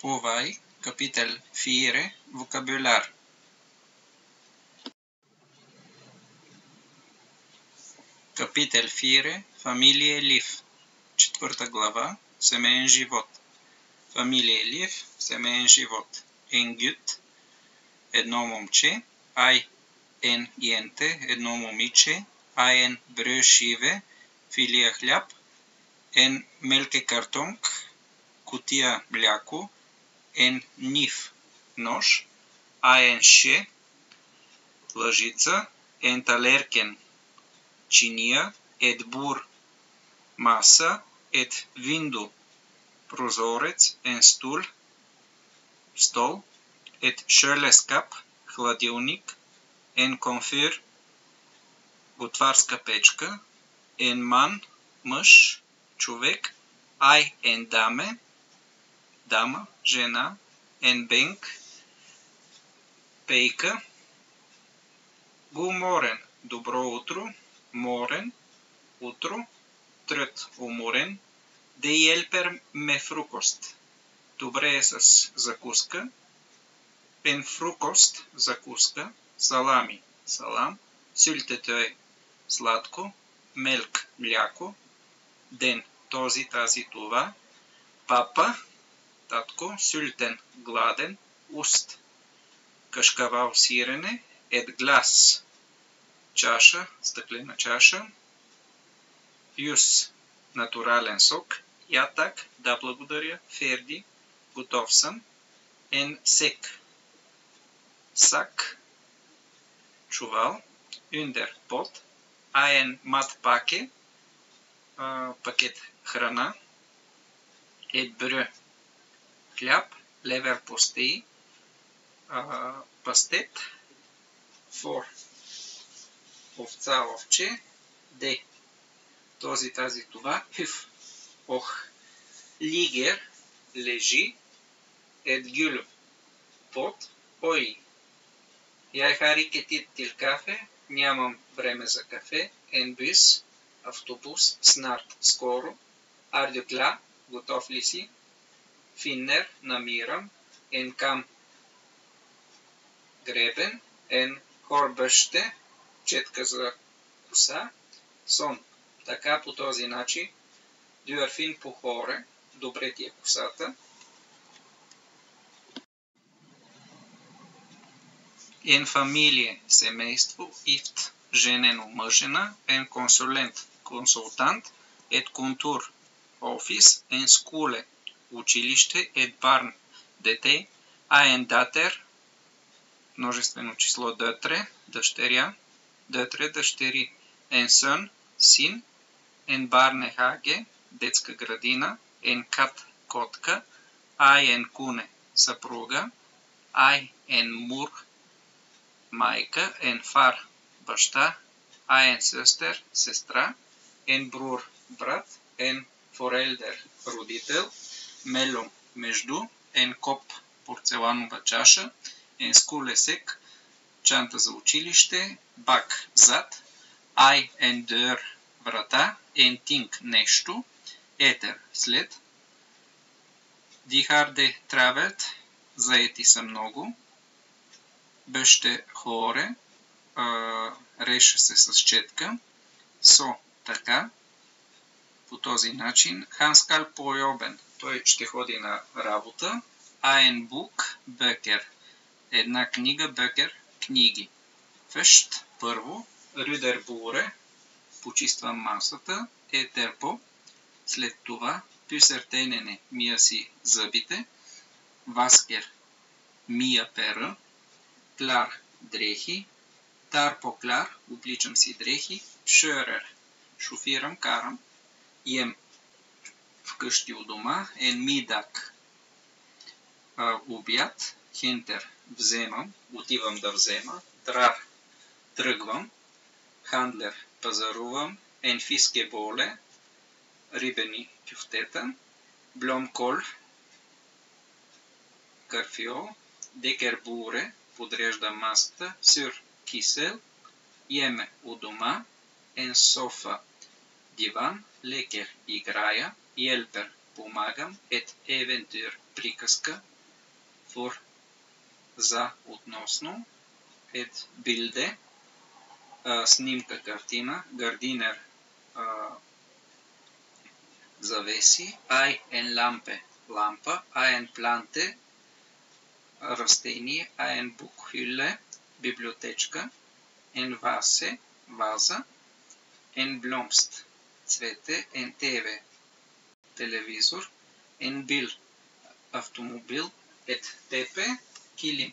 Повай, капител 4, вокабуляр. Капител 4, фамилия Лив. 4 глава, семейен живот. Фамилия Лив, семейен живот. Енгют, едно момче. Ай, ен и енте, едно момиче. Айн брюшиве, филия хляб. Ен мелке картонг, кутия мляко. Ен нив, нож. Айн ше, лъжица. Ен талеркен, чиния. Ед бур, маса. Ед винду, прозорец. Ен стул, стол. Ед шълескап, хладилник. Ен конфир, готварска печка. Ен ман, мъж, човек. Ай ен даме, дама, жена. Ен бенк, пейка. Гуморен, добро утро. Морен, утро. Трът, уморен. Де hjälper med frukost. Добре е с закуска. En frukost, закуска. Салами, салам. Syltetøy, сладко. Мелк, мляко. Ден, този, тази, това. Папа, татко. Сюлтен, гладен. Уст, кашкавал, сирене. Ед глас, чаша, стъклена чаша. Юс, натурален сок. Ятак, да благодаря. Ферди, готов съм. Ен сек, сак, чувал. Юндер, под. Айн мат паке, пакет храна. Ед брю, хляб. Левер постей, пастет. Фор, овца, овче. Де, този, тази, това. Хюф, ох. Лигер, лежи. Ед гюлю, под. Ой. Я харикетит тил кафе, нямам време за кафе. Ен бис, автобус. Снарт, скоро. Ардюкля, готов ли си? Финнер, намирам. Ен кам, гребен. Ен хорбъще, четка за коса. Сон, така по този начин. Дюарфин по хоре, добре ти е косата. Ен фамилие, семейство. Ифт, женено, мъжена. Ен консулент, консултант. Ед контур, офис. Ен скуле, училище. Ед барн, дете. Айн датер, множествено число дътре, дъщеря. Дътре, дъщери. Ен сън, син. Ен барнехаге, детска градина. Ен кат, котка. Ай ен куне, съпруга. Ай ен мур, майка. Ен фар, баща. Ай ен състер, сестра. Ен брур, брат. Ен форелдер, родител. Мелум, между. Ен коп, порцеланова чаша. Ен скулесек, чанта за училище. Бак, зад. Ай ен дър, врата. Ен тинг, нещо. Етер, след. Дихарде травет, заети са много. Бъще хоре, реше се с четка. Со, така. По този начин. Ханскал пойобен, той ще ходи на работа. Айн бук, бекер, една книга. Бекер, книги. Фещ, първо. Рюдер буре, почиствам масата. Етерпо, след това. Пюсертенене, мия си зъбите. Васкер, мия пера. Кляр, дрехи. Тарпо кляр, обличам си дрехи. Шърер, шофирам, карам. Ем, вкъщи у дома. Ен мидак, обяд. Хентер, вземам, отивам да взема. Драр, тръгвам. Хандлер, пазарувам. Ен фиске боле, рибени кюфтета. Бломкол, карфиол. Декербуре, подреждам масата. Сюр, кисел. Еме, у дома. Ен софа, диван. Лекер, играя. Елпер, помагам. Ет евентюр, приказка. för за относно, ett bilde, снимка, картина, gardiner, завеси, hay en lampe, лампа, hay en plante, растение, hay en bokhylle, библиотечка, en vase, ваза, en blomst, цвете, en TV, телевизор, en bil, автомобил, et tepe, килим.